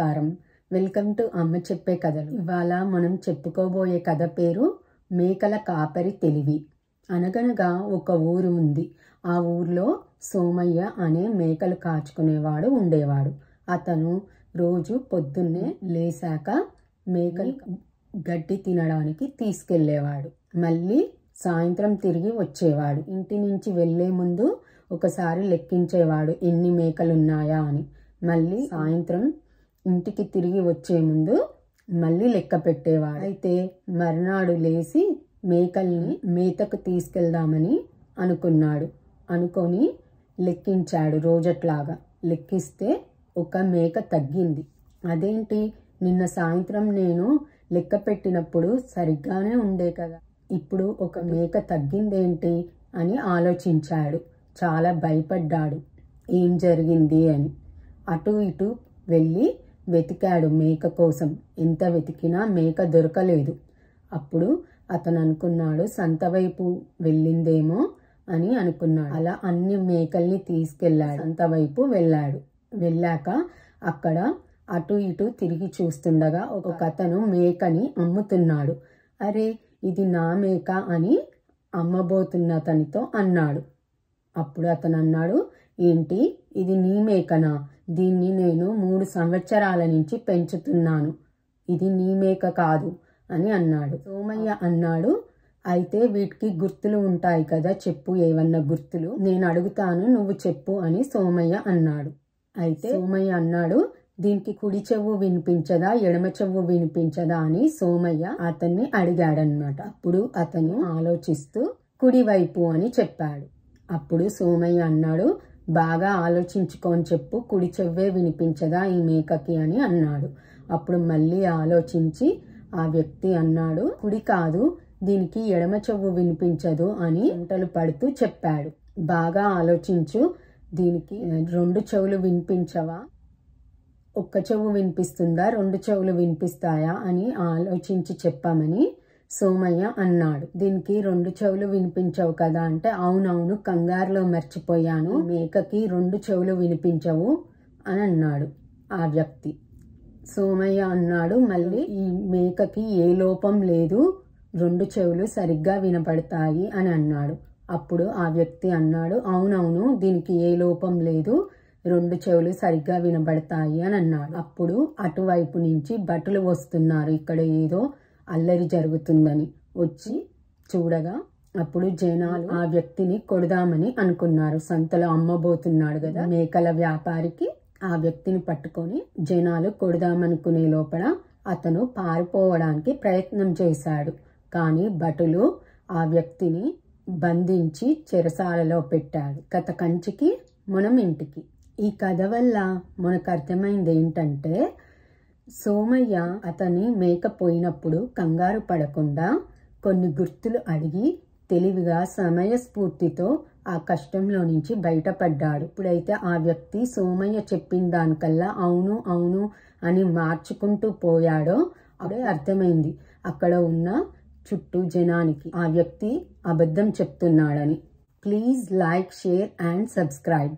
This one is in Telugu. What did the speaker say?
నమస్కారం. వెల్కమ్ టు అమ్మ చెప్పే కథలు. ఇవాళ మనం చెప్పుకోబోయే కథ పేరు మేకల కాపరి తెలివి. అనగనగా ఒక ఊరు ఉంది. ఆ ఊర్లో సోమయ్య అనే మేకలు కాచుకునేవాడు ఉండేవాడు. అతను రోజు పొద్దున్నే లేచాక మేకలు గడ్డి తినడానికి తీసుకెళ్లేవాడు. మళ్ళీ సాయంత్రం తిరిగి వచ్చేవాడు. ఇంటి నుంచి వెళ్లే ముందు ఒకసారి లెక్కించేవాడు ఎన్ని మేకలున్నాయా అని. మళ్ళీ సాయంత్రం ఇంటికి తిరిగి వచ్చే ముందు మళ్ళీ లెక్క పెట్టేవాడు. అయితే మర్నాడు లేచి మేకల్ని మేతకు తీసుకెళ్దామని అనుకొని లెక్కించాడు. రోజట్లాగా లెక్కిస్తే ఒక మేక తగ్గింది. అదేంటి, నిన్న సాయంత్రం నేను లెక్క పెట్టినప్పుడు సరిగ్గానే ఉండే కదా, ఇప్పుడు ఒక మేక తగ్గిందేంటి అని ఆలోచించాడు. చాలా భయపడ్డాడు ఏం జరిగింది అని. అటు ఇటు వెళ్ళి వెతికాడు మేక కోసం. ఎంత వెతికినా మేక దొరకలేదు. అప్పుడు అతను అనుకున్నాడు, సంత వైపు వెళ్ళిందేమో అని అనుకున్నాడు. అలా అన్ని మేకల్ని తీసుకెళ్లాడు. సంత వైపు వెళ్ళాక అక్కడ అటు ఇటు తిరిగి చూస్తుండగా ఒక అతను మేకని అమ్ముతున్నాడు. అరే, ఇది నా మేక అని అమ్మబోతున్న అతనితో అన్నాడు. అప్పుడు అతను అన్నాడు, ఏంటి, ఇది నీ మేకనా? దీన్ని నేను 3 సంవత్సరాల నుంచి పెంచుతున్నాను. ఇది నీ మేక కాదు అని అన్నాడు. సోమయ్య అన్నాడు, అయితే వీటికి గుర్తులు ఉంటాయి కదా, చెప్పు, ఏవన్నా గుర్తులు, నేను అడుగుతాను, నువ్వు చెప్పు అని సోమయ్య అన్నాడు. అయితే సోమయ్య అన్నాడు, దీనికి కుడి చెవు వినిపించదా, ఎడమ చెవు వినిపించదా అని సోమయ్య అతన్ని అడిగాడనమాట. అప్పుడు అతను ఆలోచిస్తూ కుడివైపు అని చెప్పాడు. అప్పుడు సోమయ్య అన్నాడు, బాగా ఆలోచించుకొని చెప్పు, కుడి చెవ్వే వినిపించదా ఈ మేకకి అని అన్నాడు. అప్పుడు మళ్ళీ ఆలోచించి ఆ వ్యక్తి అన్నాడు, కుడి కాదు, దీనికి ఎడమ చెవు వినిపించదు అని వంటలు పడుతూ చెప్పాడు. బాగా ఆలోచించు, దీనికి 2 చెవులు వినిపించవా, ఒక్క చెవు వినిపిస్తుందా, 2 చెవులు వినిపిస్తాయా అని ఆలోచించి చెప్పామని సోమయ్య అన్నాడు. దీనికి 2 చెవులు వినిపించవు కదా అంటే, అవునవును, కంగారులో మర్చిపోయాను, మేకకి 2 చెవులు వినిపించవు అని అన్నాడు ఆ వ్యక్తి. సోమయ్య అన్నాడు, మళ్ళీ ఈ మేకకి ఏ లోపం లేదు, 2 చెవులు సరిగ్గా వినపడతాయి అని అన్నాడు. అప్పుడు ఆ వ్యక్తి అన్నాడు, అవునవును, దీనికి ఏ లోపం లేదు, 2 చెవులు సరిగ్గా వినబడతాయి అని అన్నాడు. అప్పుడు అటువైపు నుంచి భటులు వస్తున్నారు. ఇక్కడ ఏదో అల్లరి జరుగుతుందని వచ్చి చూడగా అప్పుడు జనాలు ఆ వ్యక్తిని కొడదామని అనుకున్నారు. సంతలో అమ్మబోతున్నాడు కదా మేకల వ్యాపారికి, ఆ వ్యక్తిని పట్టుకొని జనాలు కొడదామనుకునే లోపల అతను పారిపోవడానికి ప్రయత్నం చేశాడు. కానీ భటులు ఆ వ్యక్తిని బంధించి చెరసాలలో పెట్టాడు. కథ కంచికి మనం ఇంటికి. ఈ కథ వల్ల మనకు అర్థమైంది ఏంటంటే, సోమయ్య అతని మేక పోయినప్పుడు కంగారు పడకుండా కొన్ని గుర్తులు అడిగి తెలివిగా సమయస్ఫూర్తితో ఆ కష్టంలో నుంచి బయటపడ్డాడు. ఇప్పుడైతే ఆ వ్యక్తి సోమయ్య చెప్పిన దానికల్లా అవును అవును అని మార్చుకుంటూ పోయాడో అప్పుడే అర్థమైంది అక్కడ ఉన్న చుట్టూ జనానికి ఆ వ్యక్తి అబద్ధం చెప్తున్నాడని. Please like, share and subscribe.